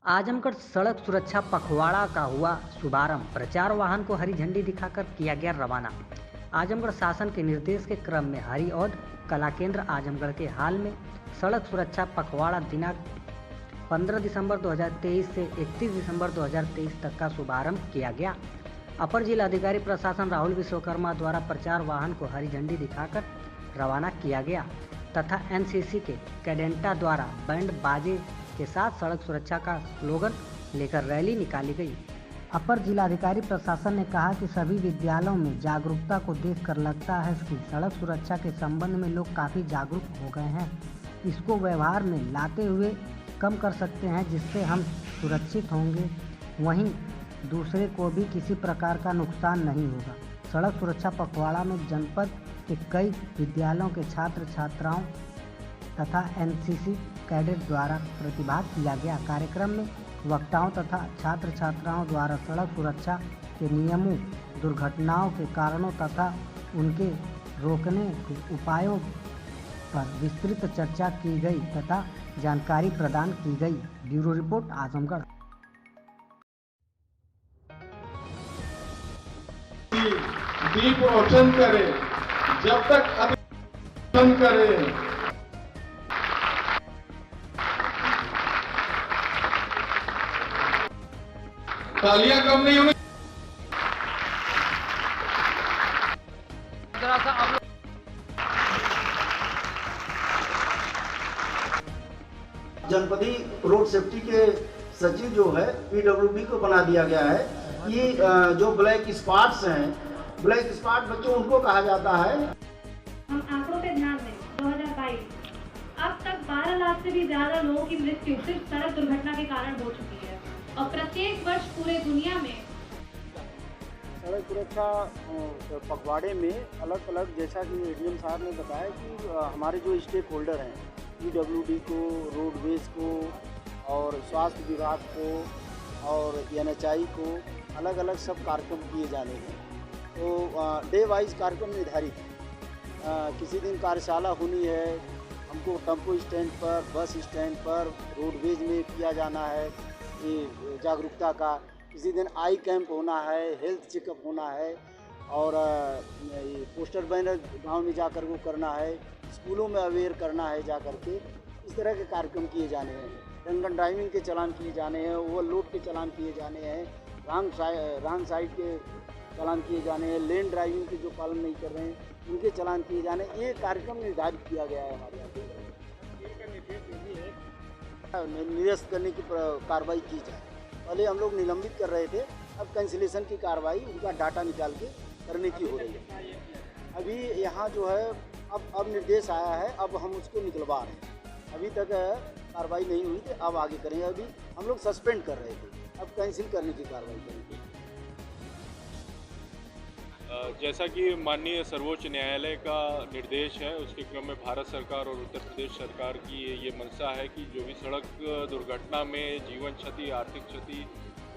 आजमगढ़ सड़क सुरक्षा पखवाड़ा का हुआ शुभारंभ। प्रचार वाहन को हरी झंडी दिखाकर किया गया रवाना। आजमगढ़ शासन के निर्देश के क्रम में हरिऔध कला केंद्र आजमगढ़ के हाल में सड़क सुरक्षा पखवाड़ा दिनांक 15 दिसंबर 2023 से 31 दिसंबर 2023 तक का शुभारंभ किया गया। अपर जिलाधिकारी प्रशासन राहुल विश्वकर्मा द्वारा प्रचार वाहन को हरी झंडी दिखाकर रवाना किया गया तथा एनसीसी के कैडेटा द्वारा बैंड बाजे के साथ सड़क सुरक्षा का स्लोगन लेकर रैली निकाली गई। अपर जिलाधिकारी प्रशासन ने कहा कि सभी विद्यालयों में जागरूकता को देखकर लगता है कि सड़क सुरक्षा के संबंध में लोग काफ़ी जागरूक हो गए हैं। इसको व्यवहार में लाते हुए कम कर सकते हैं, जिससे हम सुरक्षित होंगे, वहीं दूसरे को भी किसी प्रकार का नुकसान नहीं होगा। सड़क सुरक्षा पखवाड़ा में जनपद के कई विद्यालयों के छात्र छात्राओं तथा एनसीसी कैडेट द्वारा प्रतिभाग किया गया। कार्यक्रम में वक्ताओं तथा छात्र छात्राओं द्वारा सड़क सुरक्षा के नियमों, दुर्घटनाओं के कारणों तथा उनके रोकने के उपायों पर विस्तृत चर्चा की गई तथा जानकारी प्रदान की गई। Bureau report Azamgarh. दीप रोशन करे, जब तक रोशन करे। तालियां कम नहीं होंगी। जनपदी रोड सेफ्टी के सचिव जो है पीडब्ल्यूडी को बना दिया गया है कि जो ब्लैक स्पॉट्स हैं, ब्लैक स्पॉट बच्चों उनको कहा जाता है। हम आंकड़ों पे ध्यान दें। 2022 अब तक 12 लाख से भी ज्यादा लोगों की मृत्यु सिर्फ सड़क दुर्घटना के कारण हो चुकी है और प्रत्येक वर्ष पूरे दुनिया में सड़क सुरक्षा पखवाड़े में अलग अलग, जैसा कि एडीएम साहब ने बताया कि हमारे जो स्टेक होल्डर हैं, पीडब्ल्यूडी को, रोडवेज को और स्वास्थ्य विभाग को और एनएचआई को अलग अलग सब कार्यक्रम किए जाने हैं। तो डे वाइज कार्यक्रम निर्धारित है। किसी दिन कार्यशाला होनी है, हमको टेम्पो स्टैंड पर, बस स्टैंड पर, रोडवेज में किया जाना है ये जागरूकता का। किसी दिन आई कैंप होना है, हेल्थ चेकअप होना है और ये पोस्टर बैनर गांव में जाकर वो करना है, स्कूलों में अवेयर करना है जाकर के। इस तरह के कार्यक्रम किए जाने हैं। ड्रंक ड्राइविंग के चालान किए जाने हैं, ओवरलोड के चालान किए जाने हैं, रॉन्ग साइड के चालान किए जाने हैं, लेन ड्राइविंग के जो पालन नहीं कर रहे हैं उनके चालान किए जाने। ये कार्यक्रम निर्धारित किया गया है हमारे यहाँ पे। निरस्त करने की कार्रवाई की जाए। पहले हम लोग निलंबित कर रहे थे, अब कैंसिलेशन की कार्रवाई उनका डाटा निकाल के करने की हो रही है। अभी यहाँ जो है अब निर्देश आया है, अब हम उसको निकलवा रहे हैं। अभी तक कार्रवाई नहीं हुई थी, अब आगे करेंगे। अभी हम लोग सस्पेंड कर रहे थे, अब कैंसिल करने की कार्रवाई करेंगे। जैसा कि माननीय सर्वोच्च न्यायालय का निर्देश है, उसके क्रम में भारत सरकार और उत्तर प्रदेश सरकार की ये मंशा है कि जो भी सड़क दुर्घटना में जीवन क्षति, आर्थिक क्षति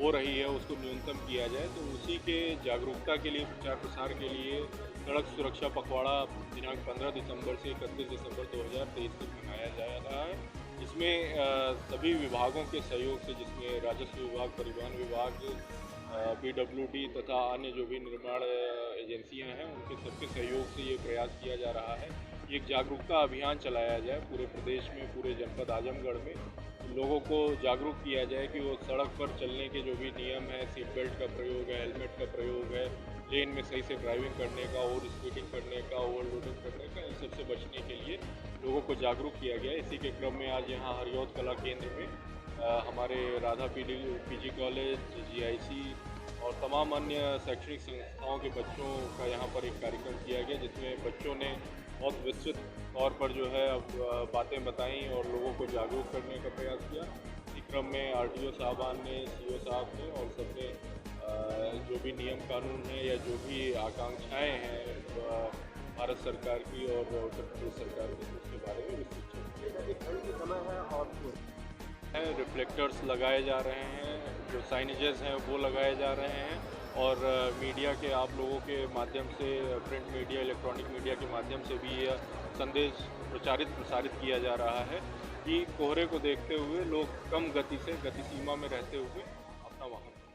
हो रही है उसको न्यूनतम किया जाए। तो उसी के जागरूकता के लिए, प्रचार प्रसार के लिए सड़क सुरक्षा पखवाड़ा दिनांक 15 दिसंबर से 31 दिसंबर 2023 तक मनाया जा रहा है। इसमें सभी विभागों के सहयोग से, जिसमें राजस्व विभाग, परिवहन विभाग, पीडब्ल्यूडी तथा अन्य जो भी निर्माण एजेंसियां हैं, उनके सबके सहयोग से ये प्रयास किया जा रहा है। एक जागरूकता अभियान चलाया जाए पूरे प्रदेश में, पूरे जनपद आजमगढ़ में। लोगों को जागरूक किया जाए कि वो सड़क पर चलने के जो भी नियम है, सीट बेल्ट का प्रयोग है, हेलमेट का प्रयोग है, लेन में सही से ड्राइविंग करने का, ओवर स्पीडिंग करने का, ओवरलोडिंग करने का, इन सबसे बचने के लिए लोगों को जागरूक किया गया। इसी के क्रम में आज यहाँ हरिऔध कला केंद्र में हमारे राधा पीजी कॉलेज, जीआईसी और तमाम अन्य शैक्षणिक संस्थाओं के बच्चों का यहाँ पर एक कार्यक्रम किया गया, जिसमें बच्चों ने बहुत विस्तृत तौर पर जो है बातें बताई और लोगों को जागरूक करने का प्रयास किया। इसी क्रम में आरटीओ साहबान ने, सीओ साहब ने और सबने जो भी नियम कानून है या जो भी आकांक्षाएँ हैं भारत सरकार की और उत्तर प्रदेश सरकार की, उसके बारे में विस्तृत समय है और रिफ्लेक्टर्स लगाए जा रहे हैं, जो साइनेजेस हैं वो लगाए जा रहे हैं और मीडिया के, आप लोगों के माध्यम से, प्रिंट मीडिया, इलेक्ट्रॉनिक मीडिया के माध्यम से भी यह संदेश प्रसारित किया जा रहा है कि कोहरे को देखते हुए लोग कम गति से गति सीमा में रहते हुए अपना वाहन